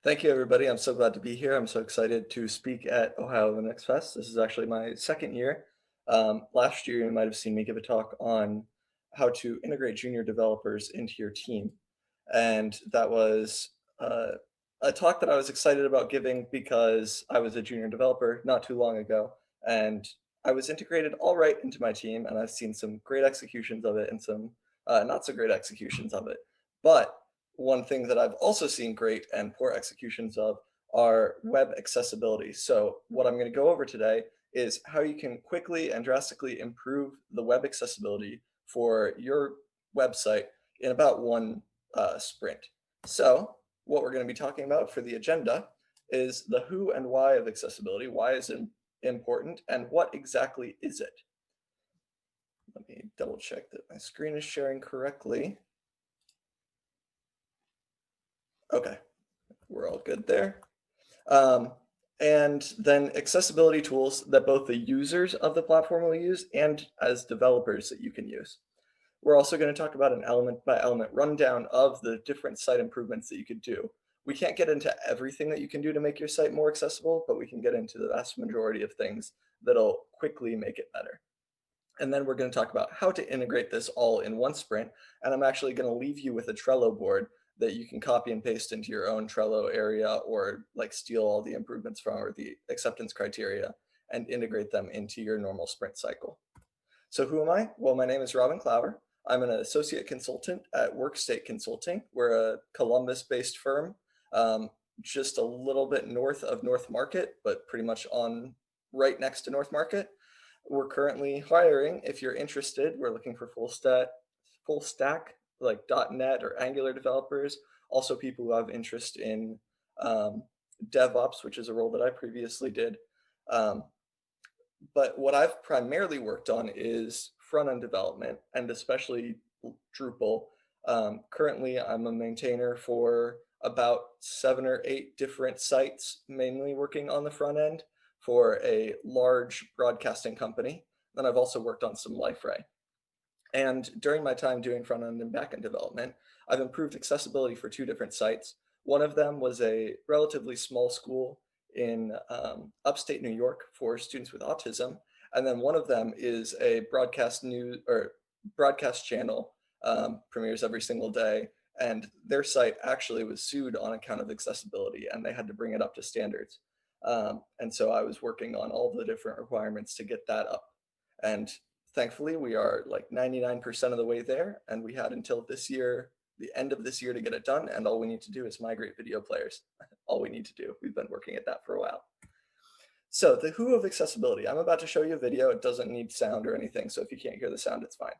Thank you, everybody. I'm so glad to be here. I'm so excited to speak at Ohio Linux Fest. This is actually my second year. Last year, you might have seen me give a talk on how to integrate junior developers into your team. And that was a talk that I was excited about giving because I was a junior developer not too long ago. And I was integrated all right into my team, and I've seen some great executions of it and some not so great executions of it. But one thing that I've also seen great and poor executions of are web accessibility. So what I'm going to go over today is how you can quickly and drastically improve the web accessibility for your website in about one sprint. So what we're going to be talking about for the agenda is the who and why of accessibility. Why is it important and what exactly is it? Let me double check that my screen is sharing correctly. Okay, we're all good there. Um, and then accessibility tools that both the users of the platform will use and as developers that you can use. We're also going to talk about an element by element rundown of the different site improvements that you could do. We can't get into everything that you can do to make your site more accessible, but we can get into the vast majority of things that'll quickly make it better. And then we're going to talk about how to integrate this all in one sprint. And I'm actually going to leave you with a Trello board that you can copy and paste into your own Trello area or like steal all the improvements from or the acceptance criteria and integrate them into your normal sprint cycle. So who am I? Well, my name is Robin Clower. I'm an associate consultant at Workstate Consulting. We're a Columbus-based firm, just a little bit north of North Market, but pretty much on right next to North Market. We're currently hiring. If you're interested, we're looking for full stack like .NET or Angular developers. Also, people who have interest in DevOps, which is a role that I previously did. But what I've primarily worked on is front-end development and especially Drupal. Currently, I'm a maintainer for about 7 or 8 different sites, mainly working on the front end for a large broadcasting company. Then I've also worked on some Liferay. And during my time doing front end and back end development, I've improved accessibility for 2 different sites. One of them was a relatively small school in upstate New York for students with autism. And then one of them is a broadcast news or broadcast channel, premieres every single day. And their site actually was sued on account of accessibility and they had to bring it up to standards. And so I was working on all the different requirements to get that up. And thankfully, we are like 99% of the way there. And we had until this year, the end of this year to get it done. And all we need to do is migrate video players. All we need to do. We've been working at that for a while. So the who of accessibility. I'm about to show you a video. It doesn't need sound or anything. So if you can't hear the sound, it's fine.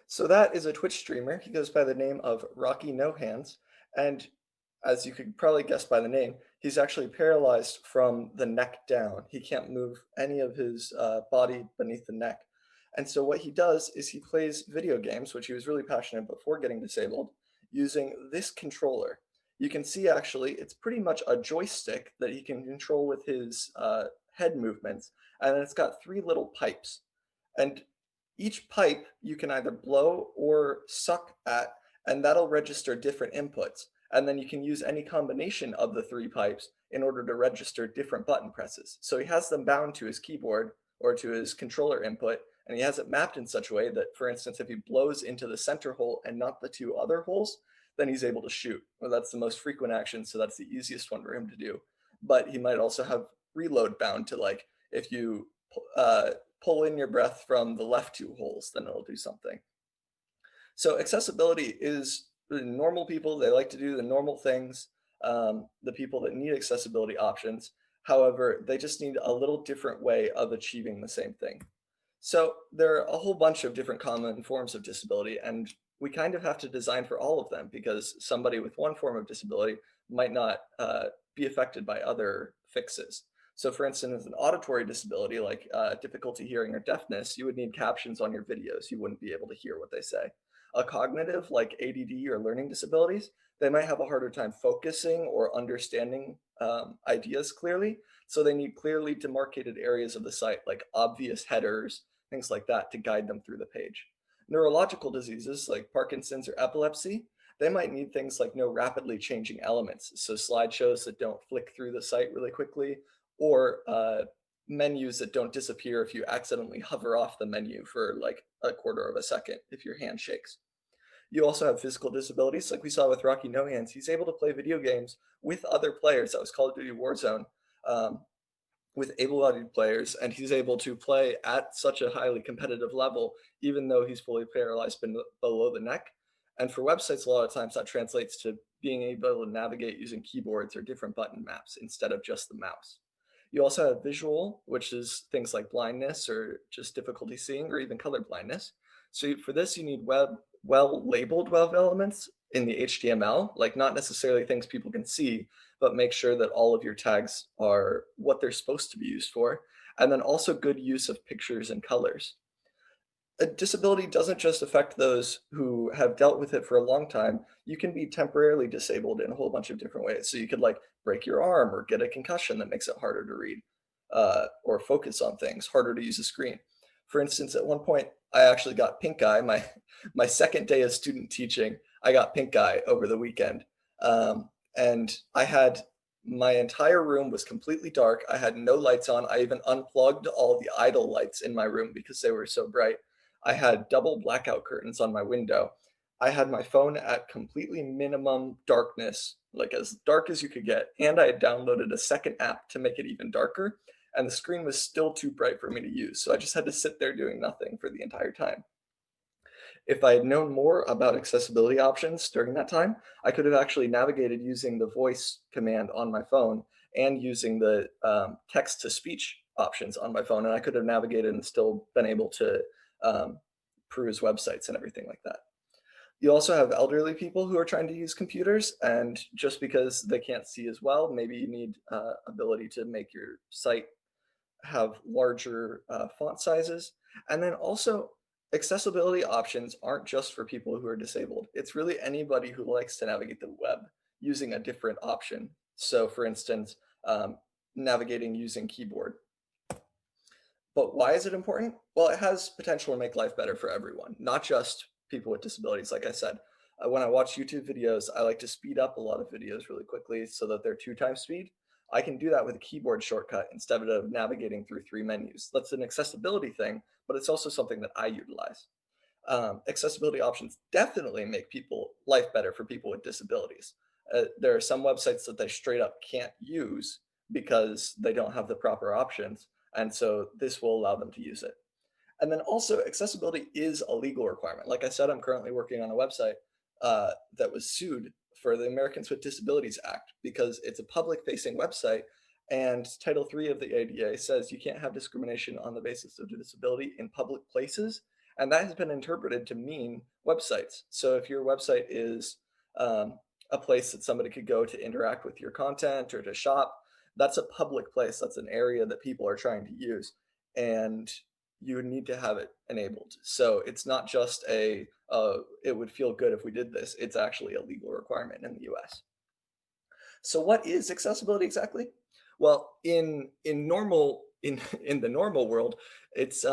So that is a Twitch streamer. He goes by the name of Rocky No Hands. And as you could probably guess by the name, he's actually paralyzed from the neck down. He can't move any of his body beneath the neck. And so what he does is he plays video games, which he was really passionate before getting disabled, using this controller. You can see actually it's pretty much a joystick that he can control with his head movements. And it's got 3 little pipes. And each pipe you can either blow or suck at, and that'll register different inputs. And then you can use any combination of the 3 pipes in order to register different button presses. So he has them bound to his keyboard or to his controller input, and he has it mapped in such a way that, for instance, if he blows into the center hole and not the 2 other holes, then he's able to shoot. Well, that's the most frequent action, so that's the easiest one for him to do. But he might also have reload bound to, like, if you pull in your breath from the left 2 holes, then it'll do something. So accessibility is the normal people. They like to do the normal things, the people that need accessibility options. However, they just need a little different way of achieving the same thing. So there are a whole bunch of different common forms of disability, and we kind of have to design for all of them because somebody with one form of disability might not be affected by other fixes. So for instance, an auditory disability like difficulty hearing or deafness, you would need captions on your videos. You wouldn't be able to hear what they say. A cognitive like ADD or learning disabilities, they might have a harder time focusing or understanding ideas clearly. So they need clearly demarcated areas of the site like obvious headers, things like that to guide them through the page. Neurological diseases like Parkinson's or epilepsy, they might need things like no rapidly changing elements. So slideshows that don't flick through the site really quickly, or menus that don't disappear if you accidentally hover off the menu for like a quarter of a second if your hand shakes. You also have physical disabilities, like we saw with Rocky No Hands. He's able to play video games with other players. That was Call of Duty Warzone, um, with able-bodied players, and he's able to play at such a highly competitive level, even though he's fully paralyzed below the neck. And for websites, a lot of times that translates to being able to navigate using keyboards or different button maps instead of just the mouse. You also have visual, which is things like blindness or just difficulty seeing or even color blindness. So for this, you need well labeled web elements in the HTML, like not necessarily things people can see, but make sure that all of your tags are what they're supposed to be used for. And then also good use of pictures and colors. A disability doesn't just affect those who have dealt with it for a long time. You can be temporarily disabled in a whole bunch of different ways. So you could like break your arm or get a concussion that makes it harder to read or focus on things, harder to use a screen. For instance, at one point, I actually got pink eye. My second day of student teaching, I got pink eye over the weekend, and I had my entire room was completely dark. I had no lights on. I even unplugged all the idle lights in my room because they were so bright. I had double blackout curtains on my window. I had my phone at completely minimum darkness, like as dark as you could get. And I had downloaded a second app to make it even darker. And the screen was still too bright for me to use. So I just had to sit there doing nothing for the entire time. If I had known more about accessibility options during that time, I could have actually navigated using the voice command on my phone and using the text to speech options on my phone. And I could have navigated and still been able to um, peruse websites and everything like that. You also have elderly people who are trying to use computers, and just because they can't see as well, maybe you need ability to make your site have larger font sizes. And then also, accessibility options aren't just for people who are disabled. It's really anybody who likes to navigate the web using a different option. So, for instance, navigating using keyboard. But why is it important? Well, it has potential to make life better for everyone, not just people with disabilities. Like I said, when I watch YouTube videos, I like to speed up a lot of videos really quickly so that they're 2 times speed. I can do that with a keyboard shortcut instead of navigating through 3 menus. That's an accessibility thing, but it's also something that I utilize. Accessibility options definitely make people life better for people with disabilities. There are some websites that they straight up can't use because they don't have the proper options, and so this will allow them to use it. And then also, accessibility is a legal requirement. Like I said, I'm currently working on a website that was sued for the Americans with Disabilities Act because it's a public-facing website, and Title III of the ADA says you can't have discrimination on the basis of disability in public places, and that has been interpreted to mean websites. So if your website is a place that somebody could go to interact with your content or to shop, that's a public place. That's an area that people are trying to use, and you need to have it enabled. So it's not just it would feel good if we did this. It's actually a legal requirement in the US. So what is accessibility exactly? Well, in normal in the normal world, it's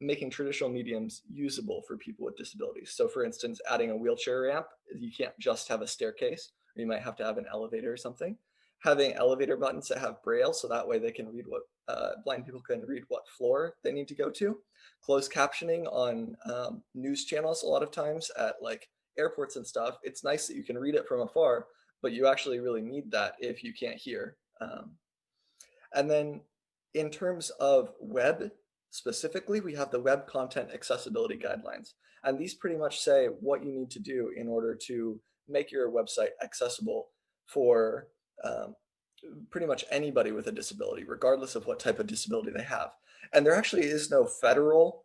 making traditional mediums usable for people with disabilities. So, for instance, adding a wheelchair ramp, you can't just have a staircase, or you might have to have an elevator or something. Having elevator buttons that have braille, so that way they can read what blind people can read what floor they need to go to. Closed captioning on news channels a lot of times at like airports and stuff. It's nice that you can read it from afar, but you actually really need that if you can't hear. And then in terms of web specifically, we have the Web Content Accessibility Guidelines. And these pretty much say what you need to do in order to make your website accessible for pretty much anybody with a disability, regardless of what type of disability they have. And there actually is no federal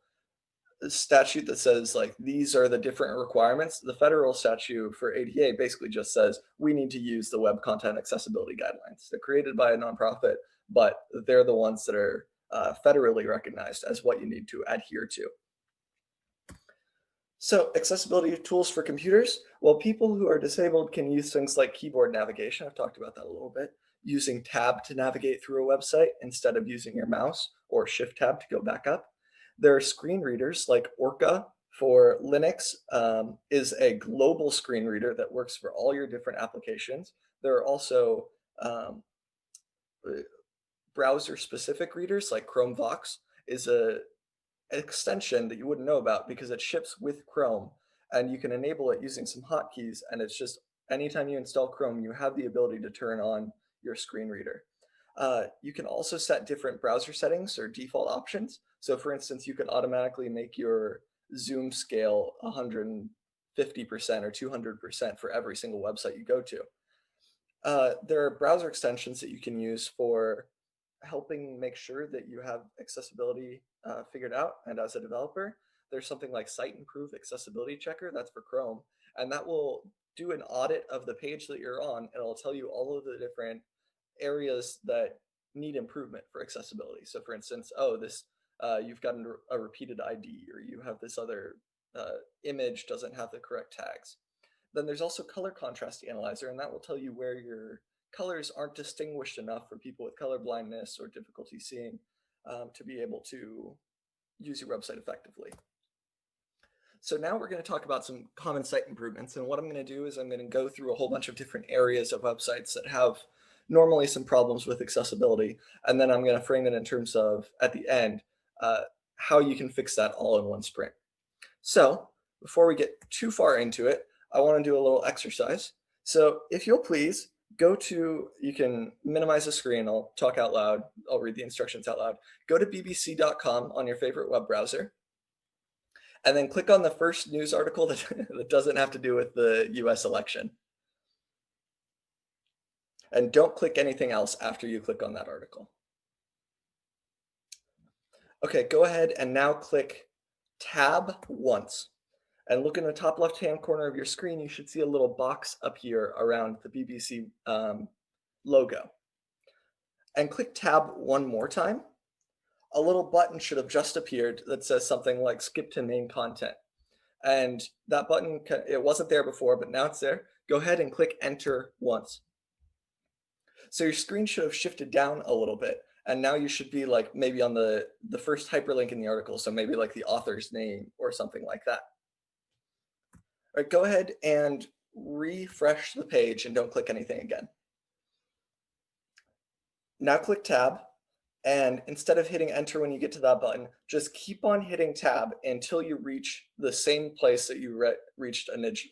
statute that says like these are the different requirements. The federal statute for ADA basically just says we need to use the Web Content Accessibility Guidelines. They're created by a nonprofit, but they're the ones that are federally recognized as what you need to adhere to. So, accessibility tools for computers. Well, people who are disabled can use things like keyboard navigation. I've talked about that a little bit. Using tab to navigate through a website instead of using your mouse, or shift tab to go back up. There are screen readers like Orca for Linux, is a global screen reader that works for all your different applications. There are also browser specific readers like Chrome Vox is a extension that you wouldn't know about because it ships with Chrome, and you can enable it using some hotkeys, and it's just anytime you install Chrome, you have the ability to turn on your screen reader. You can also set different browser settings or default options. So for instance, you can automatically make your zoom scale 150% or 200% for every single website you go to. There are browser extensions that you can use for helping make sure that you have accessibility figured out. And as a developer, there's something like Site Improve Accessibility Checker, that's for Chrome, and that will do an audit of the page that you're on, and it'll tell you all of the different areas that need improvement for accessibility. So for instance, oh, this you've gotten a repeated ID, or you have this other image doesn't have the correct tags. Then there's also color contrast analyzer, and that will tell you where your colors aren't distinguished enough for people with color blindness or difficulty seeing to be able to use your website effectively. So now we're going to talk about some common site improvements. And what I'm going to do is I'm going to go through a whole bunch of different areas of websites that have normally some problems with accessibility. And then I'm going to frame it in terms of, at the end, how you can fix that all in one sprint. So before we get too far into it, I want to do a little exercise. So if you'll please go to, you can minimize the screen, I'll talk out loud, I'll read the instructions out loud. Go to bbc.com on your favorite web browser, and then click on the first news article that, that doesn't have to do with the US election. And don't click anything else after you click on that article. Okay, go ahead and now click tab once. And look in the top left-hand corner of your screen, you should see a little box up here around the BBC logo. And click tab one more time. A little button should have just appeared that says something like skip to main content. And that button, it wasn't there before, but now it's there. Go ahead and click enter once. So your screen should have shifted down a little bit. And now you should be like maybe on the first hyperlink in the article. So maybe like the author's name or something like that. All right, go ahead and refresh the page and don't click anything again. Now click tab, and instead of hitting enter when you get to that button, just keep on hitting tab until you reach the same place that you reached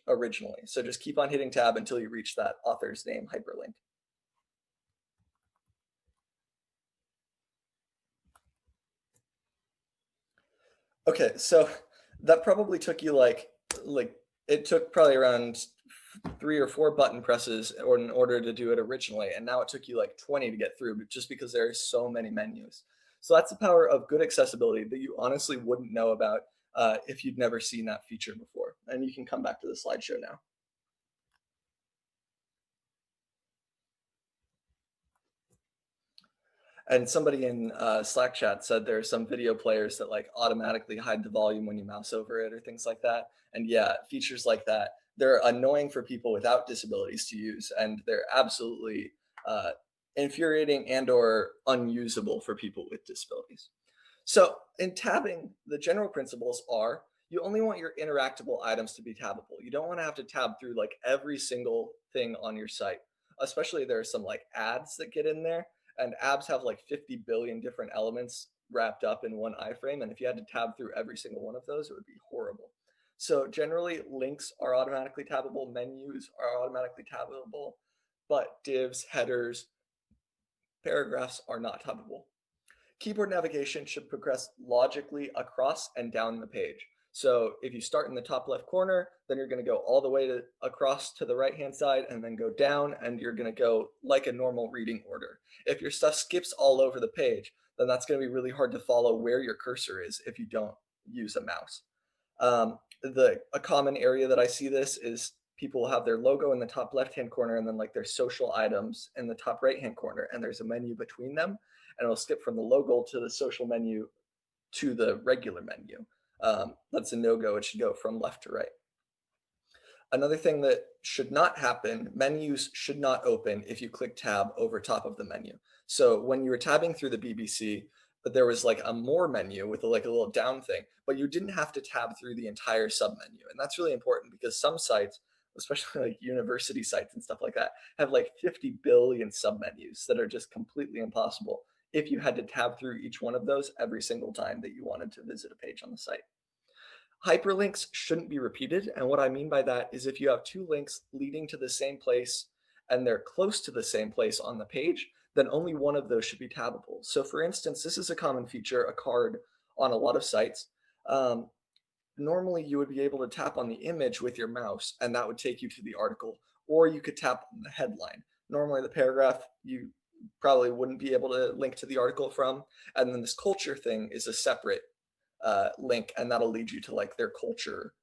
originally. So just keep on hitting tab until you reach that author's name hyperlink. Okay, so that probably took you like it took probably around 3 or 4 button presses in order to do it originally, and now it took you like 20 to get through, but just because there are so many menus. So that's the power of good accessibility that you honestly wouldn't know about if you'd never seen that feature before. And you can come back to the slideshow now. And somebody in Slack chat said there are some video players that like automatically hide the volume when you mouse over it or things like that. And yeah, features like that, they're annoying for people without disabilities to use, and they're absolutely infuriating and or unusable for people with disabilities. So in tabbing, the general principles are you only want your interactable items to be tabbable. You don't want to have to tab through like every single thing on your site. Especially there are some like ads that get in there, and abs have like 50 billion different elements wrapped up in one iframe. And if you had to tab through every single one of those, it would be horrible. So generally links are automatically tabbable, menus are automatically tabbable, but divs, headers, paragraphs are not tabbable. Keyboard navigation should progress logically across and down the page. So if you start in the top left corner, then you're going to go all the way across to the right-hand side and then go down, and you're going to go like a normal reading order. If your stuff skips all over the page, then that's going to be really hard to follow where your cursor is if you don't use a mouse. A common area that I see this is people will have their logo in the top left-hand corner and then like their social items in the top right-hand corner, and there's a menu between them, and it'll skip from the logo to the social menu to the regular menu. That's a no-go. It should go from left to right. Another thing that should not happen, menus should not open if you click tab over top of the menu. So when you were tabbing through the BBC, but there was like a more menu with like a little down thing, but you didn't have to tab through the entire submenu. And that's really important because some sites, especially like university sites and stuff like that, have like 50 billion submenus that are just completely impossible if you had to tab through each one of those every single time that you wanted to visit a page on the site. Hyperlinks shouldn't be repeated. And what I mean by that is if you have two links leading to the same place and they're close to the same place on the page, then only one of those should be tabbable. So for instance, this is a common feature, a card on a lot of sites. Um, Normally you would be able to tap on the image with your mouse and that would take you to the article, or you could tap on the headline. Normally the paragraph you probably wouldn't be able to link to the article from. And then this culture thing is a separate link, and that'll lead you to like their culture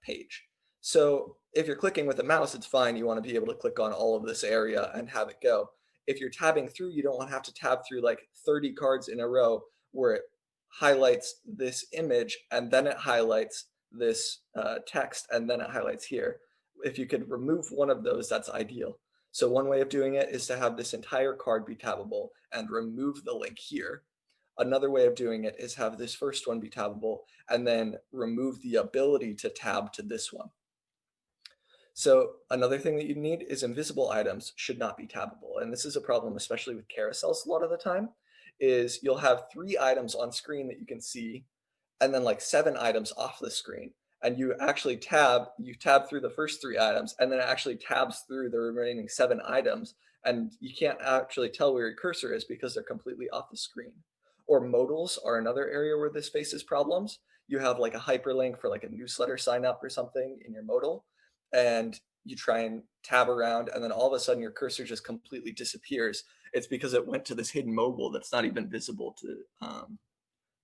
page. So if you're clicking with a mouse, it's fine. You want to be able to click on all of this area and have it go. If you're tabbing through, you don't want to have to tab through like 30 cards in a row where it highlights this image and then it highlights this text and then it highlights here. If you could remove one of those, that's ideal. So one way of doing it is to have this entire card be tabbable and remove the link here. Another way of doing it is have this first one be tabbable and then remove the ability to tab to this one. So another thing that you need is invisible items should not be tabbable. And this is a problem, especially with carousels a lot of the time, is you'll have 3 items on screen that you can see and then like 7 items off the screen. And you tab through the first 3 items and then it actually tabs through the remaining 7 items. And you can't actually tell where your cursor is because they're completely off the screen. Or modals are another area where this faces problems. You have like a hyperlink for like a newsletter sign up or something in your modal, and you try and tab around, and then all of a sudden your cursor just completely disappears. It's because it went to this hidden modal that's not even visible to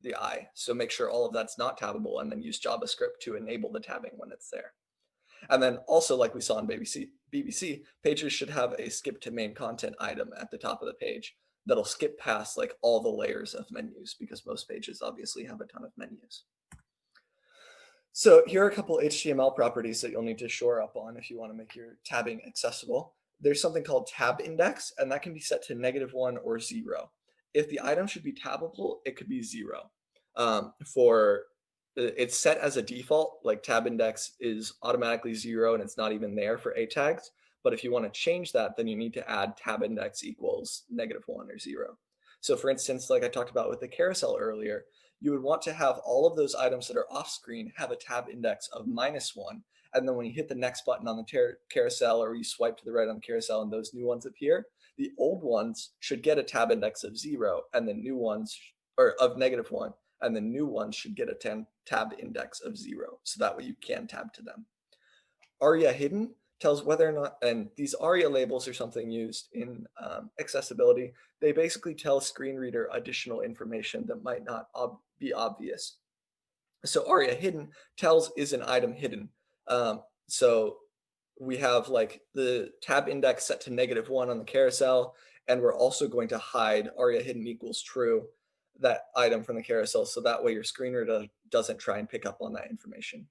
the eye. So make sure all of that's not tabbable, and then use JavaScript to enable the tabbing when it's there. And then also, like we saw in BBC, pages should have a skip to main content item at the top of the page that'll skip past like all the layers of menus because most pages obviously have a ton of menus. So here are a couple HTML properties that you'll need to shore up on if you want to make your tabbing accessible. There's something called tab index, and that can be set to -1 or 0. If the item should be tabbable, it could be 0. It's set as a default, like tab index is automatically 0 and it's not even there for A tags. But if you want to change that, then you need to add tab index equals -1 or 0. So for instance, like I talked about with the carousel earlier, you would want to have all of those items that are off screen have a tab index of -1. And then when you hit the next button on the carousel or you swipe to the right on the carousel and those new ones appear, the old ones should get a tab index of 0 and the new ones, or of -1, and the new ones should get a tab index of 0. So that way you can tab to them. ARIA hidden tells whether or not, and these ARIA labels are something used in accessibility. They basically tell screen reader additional information that might not be obvious. So ARIA hidden tells is an item hidden. So we have like the tab index set to -1 on the carousel, and we're also going to hide ARIA hidden equals true, that item from the carousel, so that way your screen reader doesn't try and pick up on that information.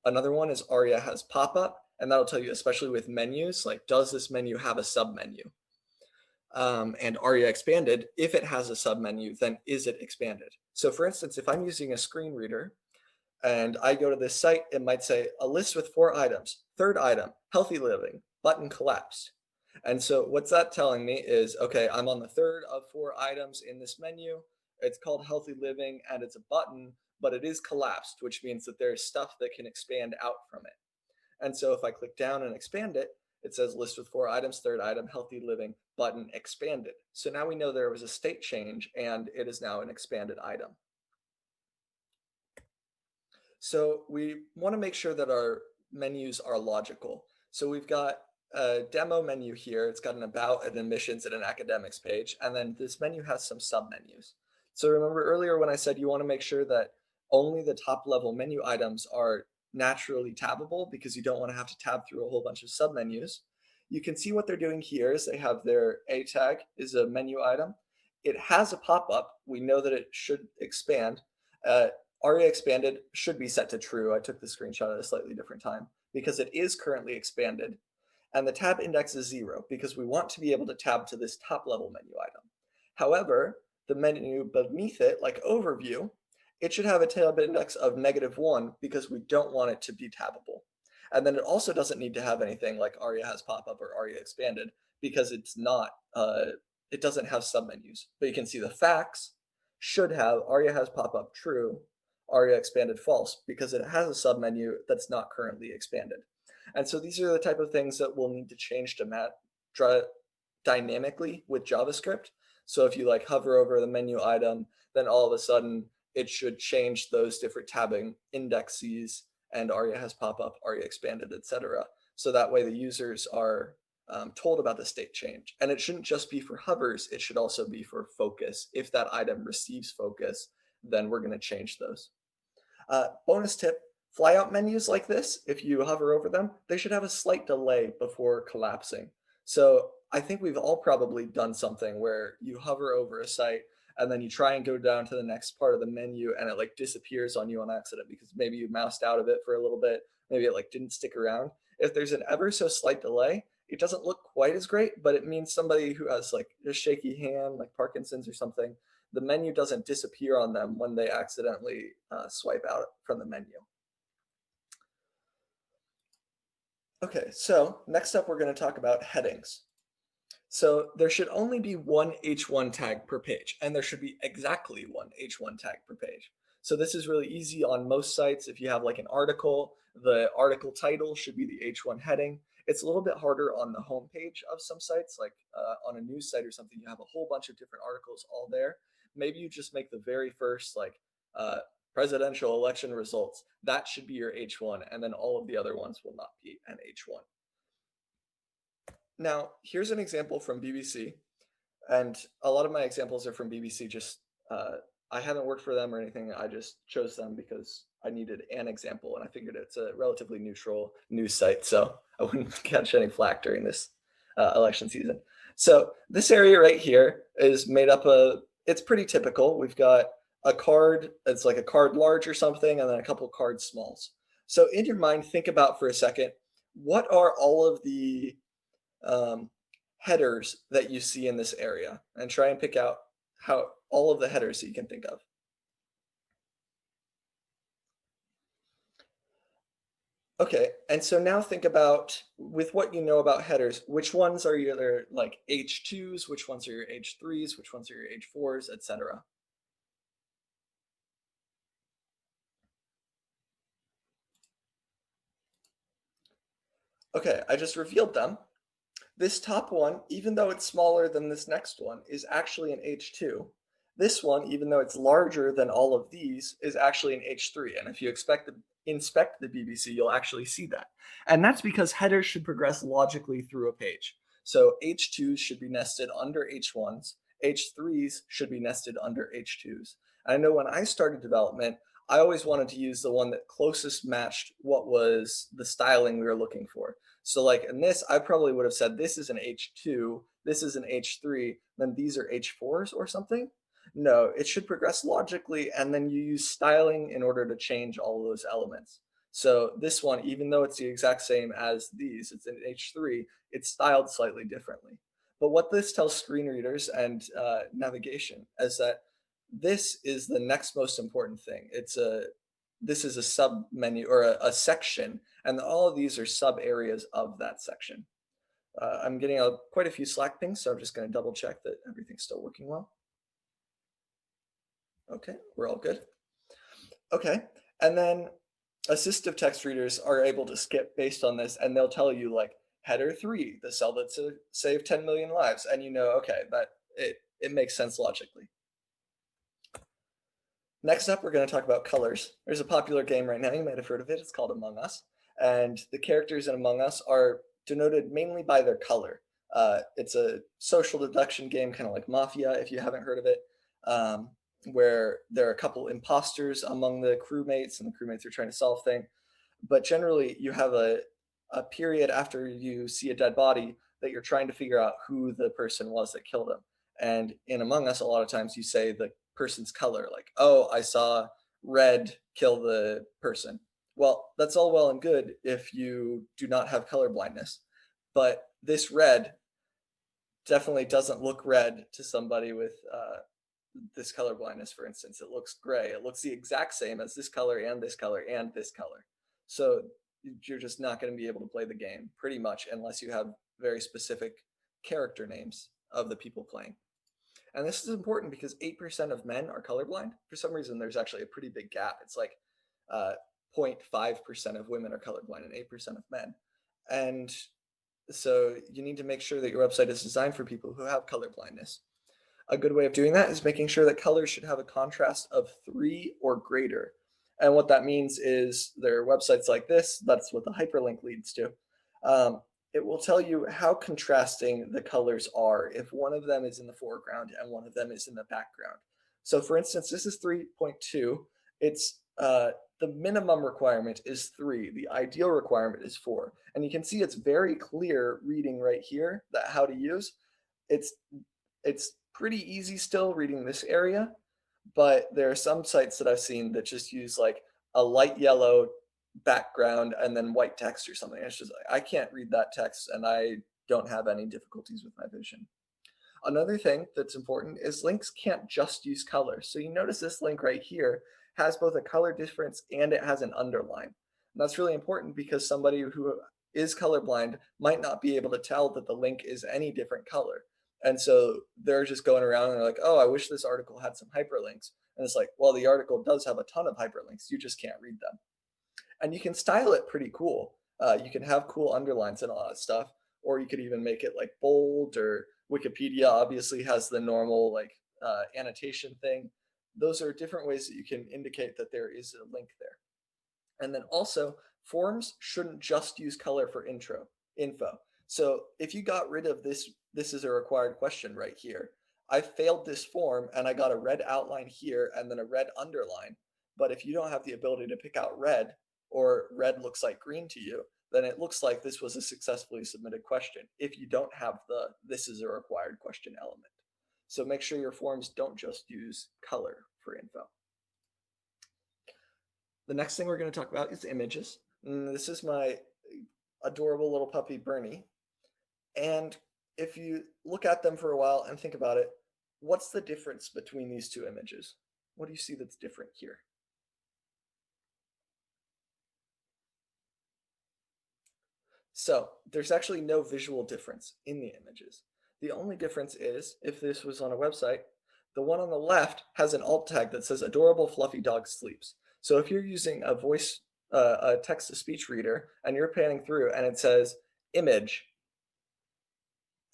Another one is ARIA has pop-up, and that'll tell you, especially with menus, like does this menu have a submenu? And ARIA expanded, if it has a submenu, then is it expanded? So for instance, if I'm using a screen reader and I go to this site, it might say a list with 4 items. Third item, healthy living, button collapsed. And so what's that telling me is, okay, I'm on the third of 4 items in this menu. It's called healthy living and it's a button, but it is collapsed, which means that there's stuff that can expand out from it. And so if I click down and expand it, it says list with 4 items, third item, healthy living, button expanded. So now we know there was a state change and it is now an expanded item. So we want to make sure that our menus are logical. So we've got a demo menu here. It's got an about, an admissions, and an academics page. And then this menu has some submenus. So remember earlier when I said you want to make sure that only the top level menu items are naturally tabbable because you don't want to have to tab through a whole bunch of submenus. You can see what they're doing here is they have their A tag is a menu item. It has a pop-up. We know that it should expand. ARIA expanded should be set to true. I took the screenshot at a slightly different time because it is currently expanded. And the tab index is 0 because we want to be able to tab to this top level menu item. However, the menu beneath it, like overview, it should have a tab index of -1 because we don't want it to be tabbable. And then it also doesn't need to have anything like ARIA has pop-up or ARIA expanded because it's not, it doesn't have submenus. But you can see the facts should have ARIA has pop-up true, ARIA expanded false because it has a submenu that's not currently expanded. And so these are the type of things that we'll need to change to dynamically with JavaScript. So if you like hover over the menu item, then all of a sudden it should change those different tabbing indexes and ARIA has pop-up, ARIA expanded, etc. So that way the users are told about the state change. And it shouldn't just be for hovers, it should also be for focus. If that item receives focus, then we're going to change those. Bonus tip, flyout menus like this, if you hover over them, they should have a slight delay before collapsing. So I think we've all probably done something where you hover over a site and then you try and go down to the next part of the menu and it like disappears on you on accident because maybe you moused out of it for a little bit, maybe it like didn't stick around. If there's an ever so slight delay, it doesn't look quite as great, but it means somebody who has like a shaky hand, like Parkinson's or something, the menu doesn't disappear on them when they accidentally swipe out from the menu. Okay, so next up we're going to talk about headings. So there should only be one H1 tag per page, and there should be exactly one H1 tag per page. So this is really easy on most sites. If you have like an article, the article title should be the H1 heading. It's a little bit harder on the homepage of some sites, like on a news site or something, you have a whole bunch of different articles all there. Maybe you just make the very first like presidential election results. That should be your H1, and then all of the other ones will not be an H1. Now, here's an example from BBC, and a lot of my examples are from BBC. Just I haven't worked for them or anything. I just chose them because I needed an example, and I figured it's a relatively neutral news site, so I wouldn't catch any flack during this election season. So this area right here is made up of. It's pretty typical. We've got a card. It's like a card large or something, and then a couple card smalls. So in your mind, think about for a second. What are all of the headers that you see in this area and try and pick out how all of the headers that you can think of. Okay, and so now think about, with what you know about headers, which ones are your like H2s, which ones are your H3s, which ones are your H4s, etc. Okay, I just revealed them. This top one, even though it's smaller than this next one, is actually an H2. This one, even though it's larger than all of these, is actually an H3. And if you inspect the BBC, you'll actually see that. And that's because headers should progress logically through a page. So H2s should be nested under H1s, H3s should be nested under H2s. And I know when I started development, I always wanted to use the one that closest matched what was the styling we were looking for. So like in this, I probably would have said this is an H2, this is an H3, then these are H4s or something. No, it should progress logically, and then you use styling in order to change all of those elements. So this one, even though it's the exact same as these, it's an H3, it's styled slightly differently. But what this tells screen readers and navigation is that this is the next most important thing. This is a sub menu or a section, and all of these are sub areas of that section. I'm getting quite a few Slack pings, so I'm just going to double check that everything's still working well. Okay, we're all good. Okay, and then assistive text readers are able to skip based on this, and they'll tell you like header 3, the cell that saved 10 million lives, and you know, okay, that it makes sense logically. Next up, we're going to talk about colors. There's a popular game right now, you might have heard of it, it's called Among Us, and the characters in Among Us are denoted mainly by their color. It's a social deduction game, kind of like Mafia, if you haven't heard of it, where there are a couple imposters among the crewmates, and the crewmates are trying to solve things. but generally you have a period after you see a dead body that you're trying to figure out who the person was that killed him. And in Among Us, a lot of times you say the person's color, like, oh, I saw red kill the person. Well, that's all well and good if you do not have color blindness. But this red definitely doesn't look red to somebody with this color blindness, for instance. It looks gray. It looks the exact same as this color and this color and this color. So you're just not going to be able to play the game pretty much unless you have very specific character names of the people playing. And this is important because 8% of men are colorblind. For some reason, there's actually a pretty big gap. It's like 0.5% of women are colorblind and 8% of men. And so you need to make sure that your website is designed for people who have color blindness. A good way of doing that is making sure that colors should have a contrast of 3 or greater. And what that means is there are websites like this, that's what the hyperlink leads to. It will tell you how contrasting the colors are if one of them is in the foreground and one of them is in the background. So for instance, this is 3.2. It's the minimum requirement is 3. The ideal requirement is 4. And you can see it's very clear reading right here that how to use. It's it's pretty easy still reading this area, but there are some sites that I've seen that just use like a light yellow background and then white text or something. It's just I can't read that text and I don't have any difficulties with my vision. Another thing that's important is links can't just use color. So you notice this link right here has both a color difference and it has an underline. And that's really important because somebody who is colorblind might not be able to tell that the link is any different color. And so they're just going around and they're like, oh, I wish this article had some hyperlinks. And it's like, well, the article does have a ton of hyperlinks. You just can't read them. And you can style it pretty cool. You can have cool underlines and all that stuff, or you could even make it like bold, or Wikipedia obviously has the normal like annotation thing. Those are different ways that you can indicate that there is a link there. And then also, forms shouldn't just use color for info. So if you got rid of this is a required question right here. I failed this form and I got a red outline here and then a red underline. But if you don't have the ability to pick out red, or red looks like green to you, then it looks like this was a successfully submitted question if you don't have the this is a required question element. So make sure your forms don't just use color for info. The next thing we're going to talk about is images. And this is my adorable little puppy, Bernie. And if you look at them for a while and think about it, what's the difference between these two images? What do you see that's different here? So there's actually no visual difference in the images. The only difference is, if this was on a website, the one on the left has an alt tag that says adorable fluffy dog sleeps. So if you're using a text-to-speech reader and you're panning through and it says image,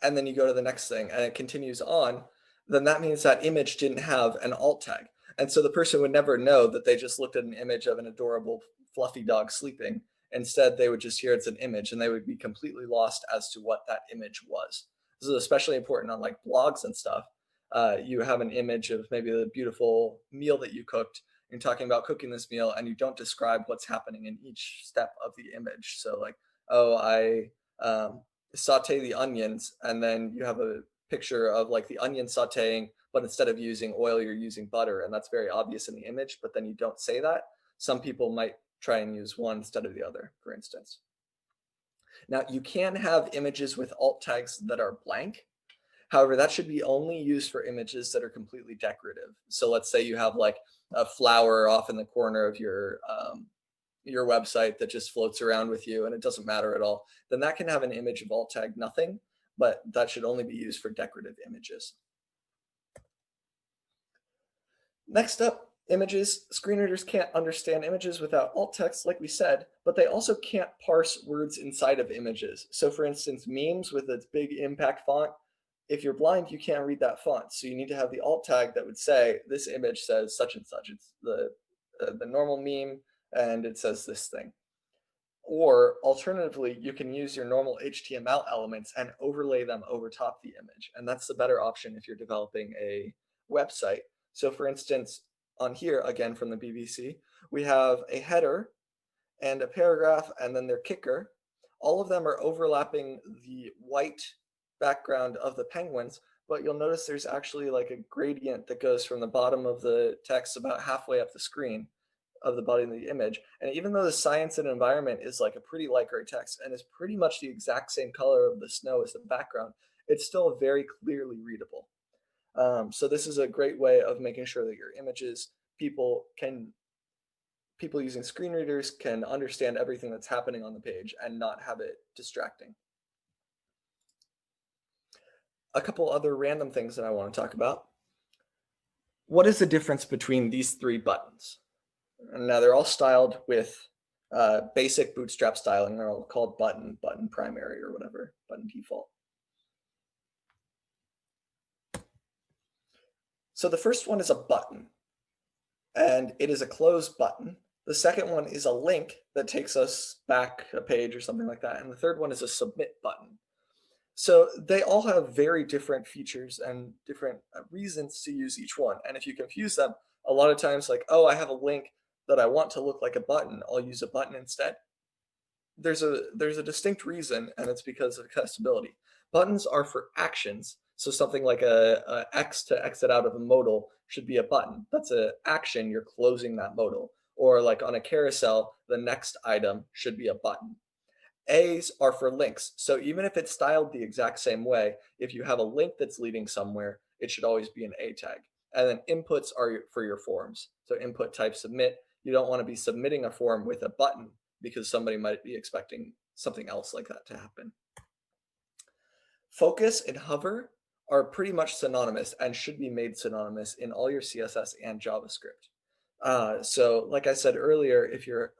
and then you go to the next thing and it continues on, then that means that image didn't have an alt tag. And so the person would never know that they just looked at an image of an adorable fluffy dog sleeping. Instead, they would just hear it's an image and they would be completely lost as to what that image was. This is especially important on like blogs and stuff. You have an image of maybe the beautiful meal that you cooked. You're talking about cooking this meal and you don't describe what's happening in each step of the image. So like, oh, I saute the onions, and then you have a picture of like the onion sauteing, but instead of using oil, you're using butter, and that's very obvious in the image, but then you don't say that. Some people might try and use one instead of the other, for instance. Now, you can have images with alt tags that are blank. However, that should be only used for images that are completely decorative. So let's say you have like a flower off in the corner of your website that just floats around with you and it doesn't matter at all, then that can have an image of alt tag nothing, but that should only be used for decorative images. Next up, images. Screen readers can't understand images without alt text, like we said, but they also can't parse words inside of images. So for instance, memes with its big impact font, if you're blind, you can't read that font. So you need to have the alt tag that would say, this image says such and such. It's the normal meme and it says this thing. Or alternatively, you can use your normal HTML elements and overlay them over top the image. And that's the better option if you're developing a website. So for instance, on here, again from the BBC, we have a header and a paragraph, and then their kicker. All of them are overlapping the white background of the penguins, but you'll notice there's actually like a gradient that goes from the bottom of the text about halfway up the screen of the body of the image. And even though the science and environment is like a pretty light gray text and is pretty much the exact same color of the snow as the background, it's still very clearly readable. So this is a great way of making sure that your images, people using screen readers can understand everything that's happening on the page and not have it distracting. A couple other random things that I want to talk about. What is the difference between these three buttons? Now they're all styled with basic Bootstrap styling. They're all called button primary or whatever, button default. So the first one is a button, and it is a closed button. The second one is a link that takes us back a page or something like that. And the third one is a submit button. So they all have very different features and different reasons to use each one. And if you confuse them, a lot of times like, oh, I have a link that I want to look like a button, I'll use a button instead. There's a distinct reason, and it's because of accessibility. Buttons are for actions. So something like a X to exit out of a modal should be a button. That's an action, you're closing that modal. Or like on a carousel, the next item should be a button. A's are for links. So even if it's styled the exact same way, if you have a link that's leading somewhere, it should always be an A tag. And then inputs are for your forms. So input type submit. You don't want to be submitting a form with a button because somebody might be expecting something else like that to happen. Focus and hover are pretty much synonymous and should be made synonymous in all your CSS and JavaScript. So like I said earlier, if you're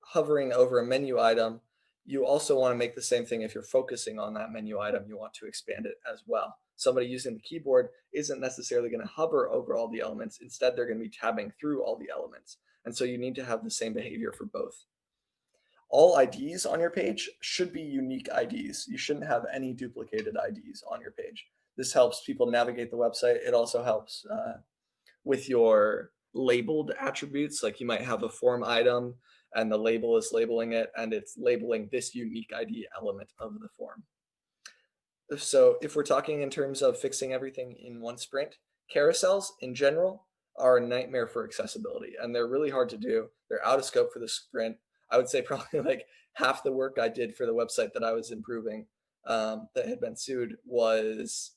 hovering over a menu item, you also want to make the same thing if you're focusing on that menu item, you want to expand it as well. Somebody using the keyboard isn't necessarily going to hover over all the elements. Instead, they're going to be tabbing through all the elements. And so you need to have the same behavior for both. All IDs on your page should be unique IDs. You shouldn't have any duplicated IDs on your page. This helps people navigate the website. It also helps with your labeled attributes. Like you might have a form item and the label is labeling it and it's labeling this unique ID element of the form. So if we're talking in terms of fixing everything in one sprint, carousels in general are a nightmare for accessibility and they're really hard to do. They're out of scope for the sprint. I would say probably like half the work I did for the website that I was improving that had been sued was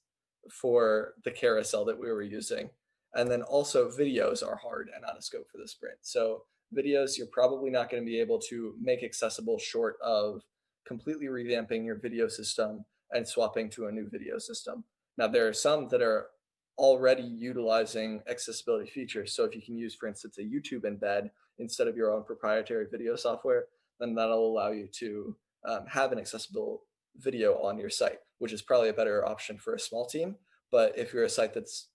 for the carousel that we were using. And then also videos are hard and out of scope for the sprint. So videos you're probably not going to be able to make accessible short of completely revamping your video system and swapping to a new video system. Now there are some that are already utilizing accessibility features. So if you can use, for instance, a YouTube embed instead of your own proprietary video software, then that'll allow you to have an accessible video on your site, which is probably a better option for a small team. But if you're a site that's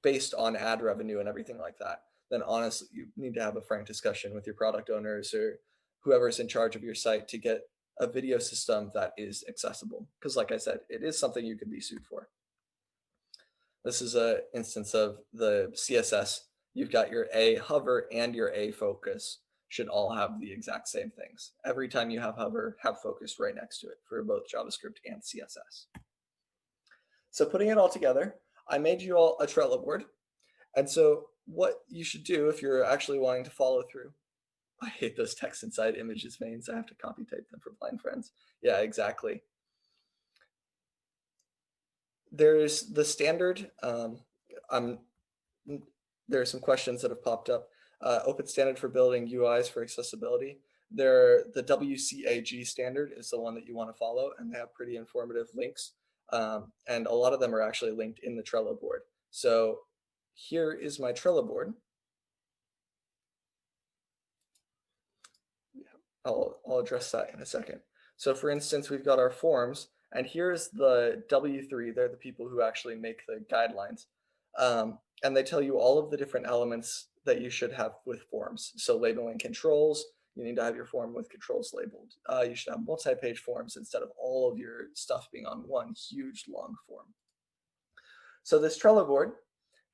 based on ad revenue and everything like that, then honestly, you need to have a frank discussion with your product owners or whoever's in charge of your site to get a video system that is accessible. Because like I said, it is something you could be sued for. This is an instance of the CSS. You've got your A hover and your A focus should all have the exact same things. Every time you have hover, have focus right next to it for both JavaScript and CSS. So putting it all together, I made you all a Trello board. And so what you should do if you're actually wanting to follow through, I hate those text inside images mains. I have to copy type them for blind friends. Yeah, exactly. There's the standard, there are some questions that have popped up. Open standard for building UIs for accessibility. The WCAG standard is the one that you want to follow, and they have pretty informative links. And a lot of them are actually linked in the Trello board. So here is my Trello board. I'll address that in a second. So for instance, we've got our forms, and here's the W3. They're the people who actually make the guidelines. And they tell you all of the different elements that you should have with forms. So labeling controls, you need to have your form with controls labeled. You should have multi-page forms instead of all of your stuff being on one huge long form. So this Trello board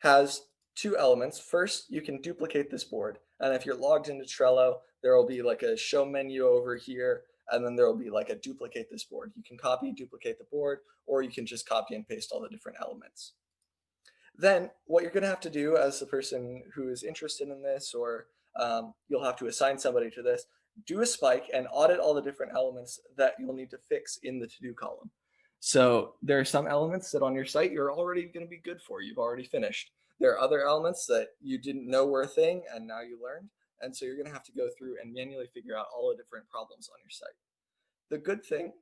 has two elements. First, you can duplicate this board. And if you're logged into Trello, there will be like a show menu over here, and then there will be like a duplicate this board. You can copy, duplicate the board, or you can just copy and paste all the different elements. Then what you're going to have to do as the person who is interested in this, or you'll have to assign somebody to this, do a spike and audit all the different elements that you'll need to fix in the to-do column. So there are some elements that on your site you're already going to be good for. You've already finished. There are other elements that you didn't know were a thing and now you learned. And so you're going to have to go through and manually figure out all the different problems on your site. The good thing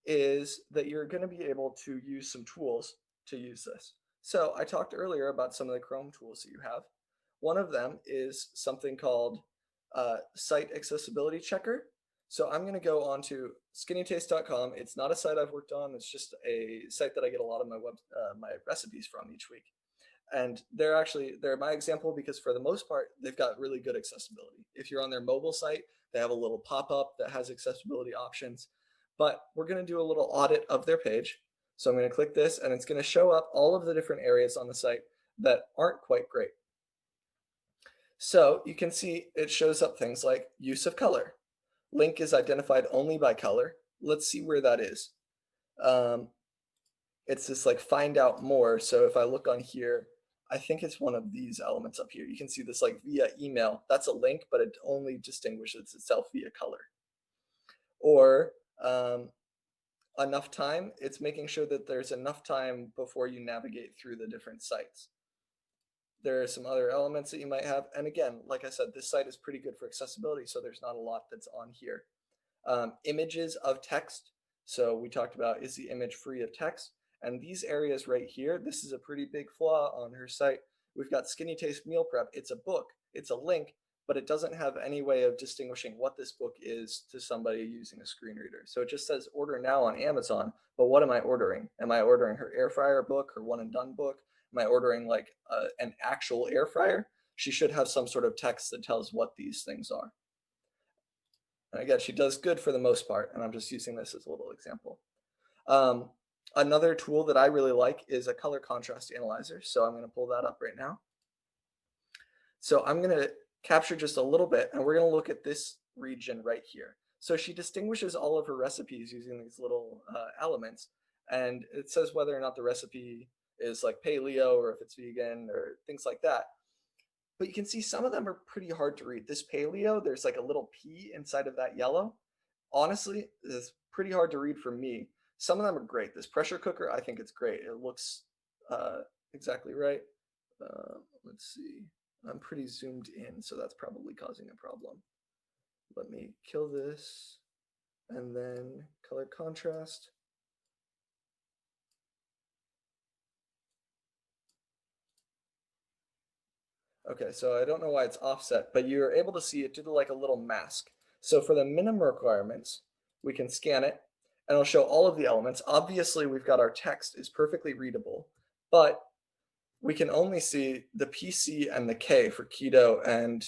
is that you're going to be able to use some tools to use this. So I talked earlier about some of the Chrome tools that you have. One of them is something called Site Accessibility Checker. So I'm going to go on to skinnytaste.com. It's not a site I've worked on. It's just a site that I get a lot of my recipes from each week. And they're my example because for the most part, they've got really good accessibility. If you're on their mobile site, they have a little pop-up that has accessibility options. But we're going to do a little audit of their page. So I'm going to click this and it's going to show up all of the different areas on the site that aren't quite great. So you can see it shows up things like use of color. Link is identified only by color. Let's see where that is. It's this like find out more. So if I look on here, I think it's one of these elements up here. You can see this like via email. That's a link, but it only distinguishes itself via color. Or enough time, it's making sure that there's enough time before you navigate through the different sites. There are some other elements that you might have. And again, like I said, this site is pretty good for accessibility, so there's not a lot that's on here. Images of text. So we talked about, is the image free of text? And these areas right here, this is a pretty big flaw on her site. We've got Skinny Taste Meal Prep. It's a book, it's a link, but it doesn't have any way of distinguishing what this book is to somebody using a screen reader. So it just says order now on Amazon, but what am I ordering? Am I ordering her air fryer book, her one and done book? Am I ordering like an actual air fryer? She should have some sort of text that tells what these things are. And again, she does good for the most part, and I'm just using this as a little example. Another tool that I really like is a color contrast analyzer. So I'm going to pull that up right now. So I'm going to capture just a little bit, and we're going to look at this region right here. So she distinguishes all of her recipes using these little elements, and it says whether or not the recipe is like paleo or if it's vegan or things like that. But you can see some of them are pretty hard to read. This paleo, there's like a little P inside of that yellow. Honestly, it's pretty hard to read for me. Some of them are great. This pressure cooker, I think it's great. It looks exactly right. Let's see. I'm pretty zoomed in, so that's probably causing a problem. Let me kill this and then color contrast. Okay, so I don't know why it's offset, but you're able to see it did like a little mask. So for the minimum requirements, we can scan it and it'll show all of the elements. Obviously, we've got our text is perfectly readable, but we can only see the PC and the K for keto and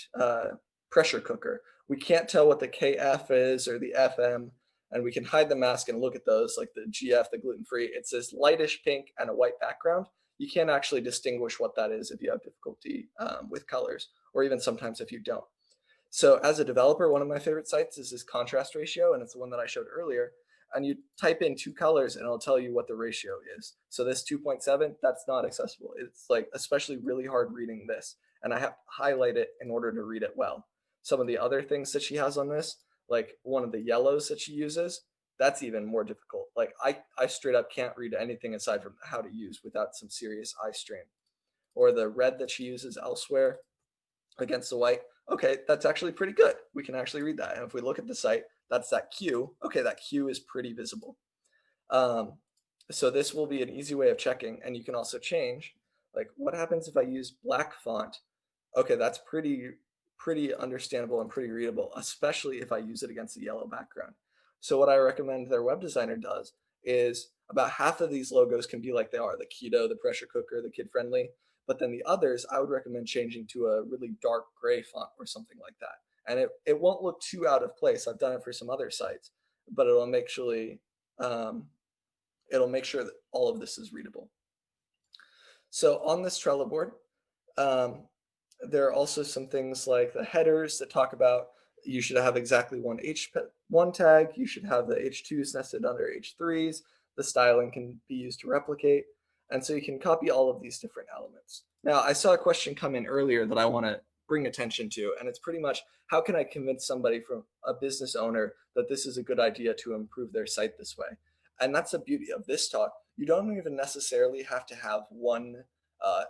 pressure cooker. We can't tell what the KF is or the FM, and we can hide the mask and look at those, like the GF, the gluten-free. It's this lightish pink and a white background. You can't actually distinguish what that is if you have difficulty with colors, or even sometimes if you don't. So as a developer, one of my favorite sites is this contrast ratio, and it's the one that I showed earlier. And you type in two colors and it'll tell you what the ratio is. So this 2.7, that's not accessible. It's like especially really hard reading this. And I have to highlight it in order to read it well. Some of the other things that she has on this, like one of the yellows that she uses, that's even more difficult. Like I straight up can't read anything aside from how to use without some serious eye strain. Or the red that she uses elsewhere against the white, okay, that's actually pretty good. We can actually read that. And if we look at the site, that's that Q. Okay, that Q is pretty visible. So this will be an easy way of checking. And you can also change, like what happens if I use black font? Okay, that's pretty understandable and pretty readable, especially if I use it against a yellow background. So what I recommend their web designer does is about half of these logos can be like they are, the keto, the pressure cooker, the kid friendly. But then the others, I would recommend changing to a really dark gray font or something like that. And it won't look too out of place. I've done it for some other sites, but it'll make sure that all of this is readable. So on this Trello board, there are also some things like the headers that talk about You should have exactly one tag. You should have the H2s nested under H3s. The styling can be used to replicate. And so you can copy all of these different elements. Now, I saw a question come in earlier that I want to bring attention to, and it's pretty much how can I convince somebody from a business owner that this is a good idea to improve their site this way? And that's the beauty of this talk. You don't even necessarily have to have one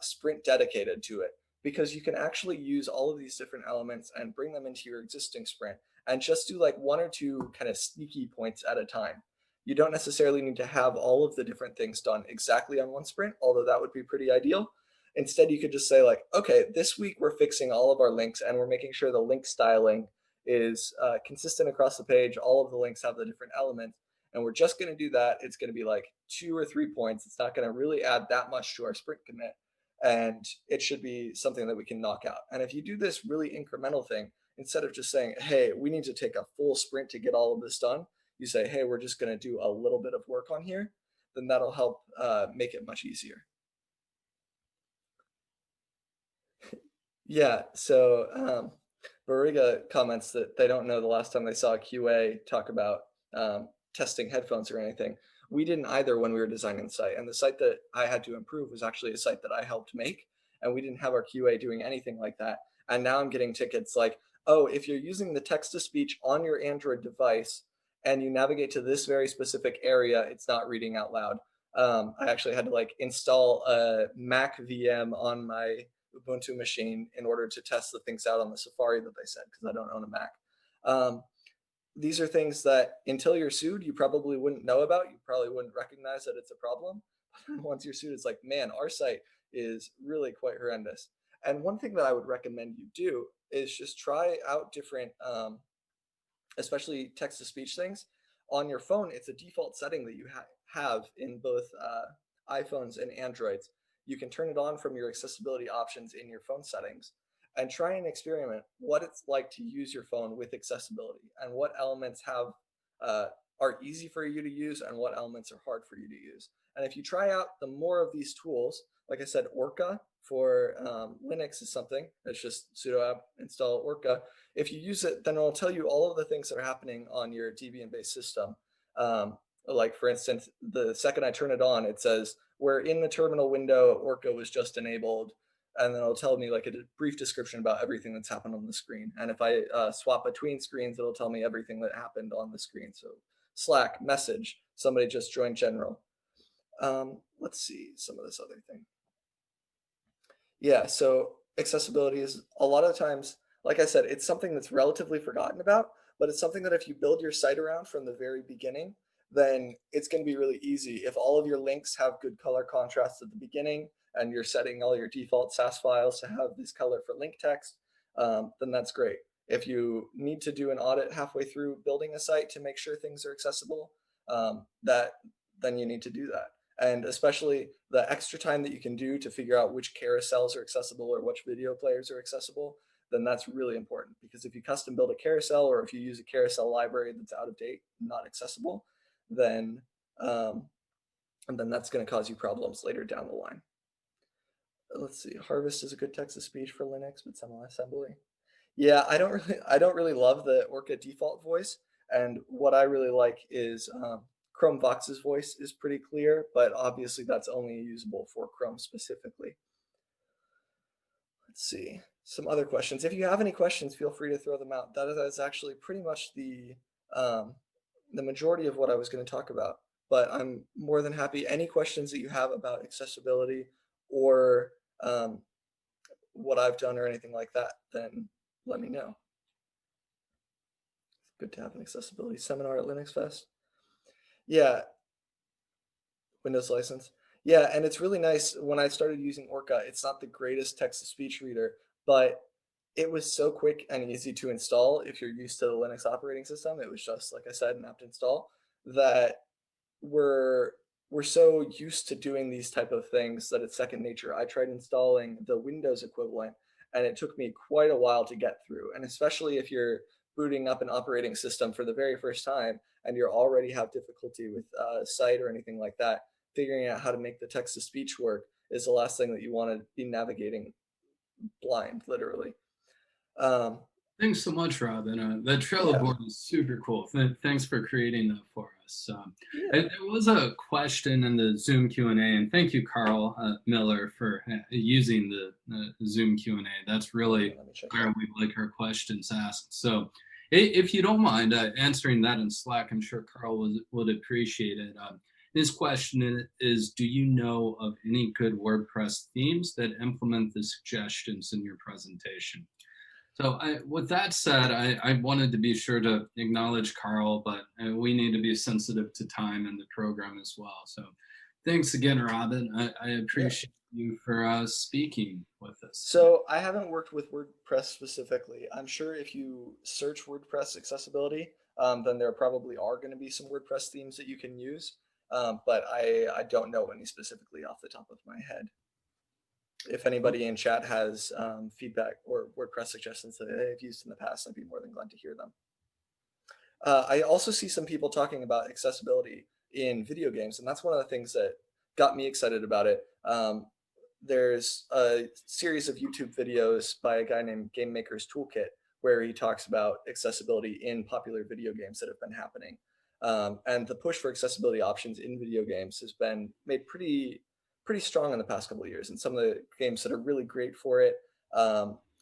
sprint dedicated to it because you can actually use all of these different elements and bring them into your existing sprint and just do like one or two kind of sneaky points at a time. You don't necessarily need to have all of the different things done exactly on one sprint, although that would be pretty ideal. Instead, you could just say like, okay, this week we're fixing all of our links and we're making sure the link styling is consistent across the page. All of the links have the different elements, and we're just going to do that. It's going to be like 2 or 3 points. It's not going to really add that much to our sprint commit, and it should be something that we can knock out. And if you do this really incremental thing, instead of just saying, hey, we need to take a full sprint to get all of this done, you say, hey, we're just going to do a little bit of work on here, then that'll help make it much easier. Yeah, so Bariga comments that they don't know the last time they saw a QA talk about testing headphones or anything. We didn't either when we were designing the site. And the site that I had to improve was actually a site that I helped make. And we didn't have our QA doing anything like that. And now I'm getting tickets like, oh, if you're using the text to speech on your Android device and you navigate to this very specific area, it's not reading out loud. I actually had to like install a Mac VM on my Ubuntu machine in order to test the things out on the Safari that they said, because I don't own a Mac. These are things that until you're sued, you probably wouldn't know about. You probably wouldn't recognize that it's a problem. Once you're sued, it's like, man, our site is really quite horrendous. And one thing that I would recommend you do is just try out different, especially text to speech things. On your phone, it's a default setting that you have in both iPhones and Androids. You can turn it on from your accessibility options in your phone settings and try and experiment what it's like to use your phone with accessibility and what elements have are easy for you to use and what elements are hard for you to use. And if you try out the more of these tools, like I said, Orca for Linux is something. It's just sudo apt install Orca. If you use it, then it'll tell you all of the things that are happening on your Debian-based system. Like for instance, the second I turn it on, it says, we're in the terminal window, Orca was just enabled, and then it'll tell me like a brief description about everything that's happened on the screen. And if I swap between screens, it'll tell me everything that happened on the screen. So Slack, message, somebody just joined general. Let's see some of this other thing. Yeah, so accessibility is a lot of times, like I said, it's something that's relatively forgotten about, but it's something that if you build your site around from the very beginning, then it's going to be really easy. If all of your links have good color contrast at the beginning and you're setting all your default SAS files to have this color for link text, then that's great. If you need to do an audit halfway through building a site to make sure things are accessible, then you need to do that. And especially the extra time that you can do to figure out which carousels are accessible or which video players are accessible, then that's really important. Because if you custom build a carousel or if you use a carousel library that's out of date, not accessible, then and then that's going to cause you problems later down the line. Let's see, Harvest is a good text to speech for Linux with semi-assembly. Yeah, I don't really love the Orca default voice, and what I really like is Chrome Vox's voice is pretty clear, but obviously that's only usable for Chrome specifically. Let's see some other questions. If you have any questions, feel free to throw them out. That is actually pretty much the majority of what I was going to talk about. But I'm more than happy. Any questions that you have about accessibility or what I've done or anything like that, then let me know. It's good to have an accessibility seminar at Linux Fest. Yeah, Windows license. Yeah, and it's really nice. When I started using Orca, it's not the greatest text-to-speech reader, but it was so quick and easy to install if you're used to the Linux operating system. It was just, like I said, an apt install that we're we're so used to doing these type of things that it's second nature. I tried installing the Windows equivalent, and it took me quite a while to get through. And especially if you're booting up an operating system for the very first time and you already have difficulty with site or anything like that, figuring out how to make the text to speech work is the last thing that you want to be navigating blind, literally. Um, Thanks so much, Robin. That Trello Yeah, board is super cool. Thanks for creating that for us. yeah, There was a question in the Zoom Q&A, and thank you, Carl Miller, for using the Zoom Q&A. That's yeah. really Let me check it where out. we like our questions asked. So, if you don't mind answering that in Slack, I'm sure Carl would appreciate it. His question is, do you know of any good WordPress themes that implement the suggestions in your presentation? So with that said, I wanted to be sure to acknowledge Carl, but we need to be sensitive to time in the program as well. So thanks again, Robin. I Yeah. appreciate you for speaking with us today. So I haven't worked with WordPress specifically. I'm sure if you search WordPress accessibility, then there probably are going to be some WordPress themes that you can use. But I don't know any specifically off the top of my head. If Well, anybody in chat has feedback or WordPress suggestions that they've used in the past, I'd be more than glad to hear them. I also see some people talking about accessibility in video games, and that's one of the things that got me excited about it. There's a series of YouTube videos by a guy named Game Maker's Toolkit where he talks about accessibility in popular video games that have been happening. And the push for accessibility options in video games has been made pretty strong in the past couple of years. And some of the games that are really great for it,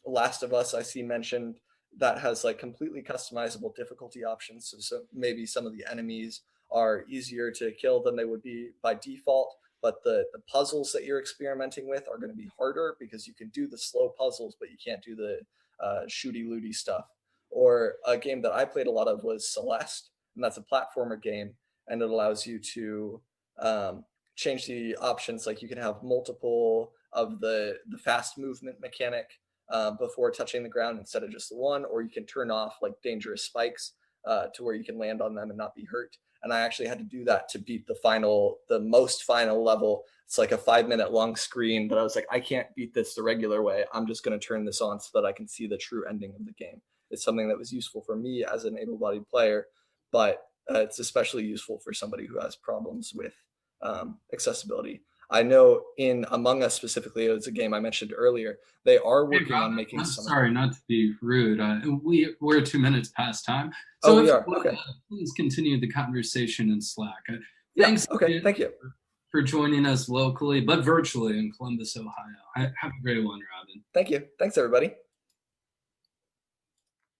Last of Us, I see mentioned that has like completely customizable difficulty options. So maybe some of the enemies are easier to kill than they would be by default, but the puzzles that you're experimenting with are going to be harder because you can do the slow puzzles, but you can't do the shooty looty stuff. Or a game that I played a lot of was Celeste, and that's a platformer game, and it allows you to um, change the options. Like you can have multiple of the fast movement mechanic before touching the ground instead of just the one, or you can turn off like dangerous spikes to where you can land on them and not be hurt. And I actually had to do that to beat the most final level. It's like a 5 minute long screen, but I was like, I can't beat this the regular way. I'm just going to turn this on so that I can see the true ending of the game. It's something that was useful for me as an able bodied player, but it's especially useful for somebody who has problems with accessibility. I know in Among Us specifically, it's a game I mentioned earlier. They are Hey, working on Robin, making I'm some. sorry not to be rude. We're 2 minutes past time. Oh, So we if you are. would, Okay. please continue the conversation in Slack. Yeah. Thanks Okay. again Thank you. for joining us locally, but virtually in Columbus, Ohio. Have a great one, Robin. Thank you. Thanks, everybody.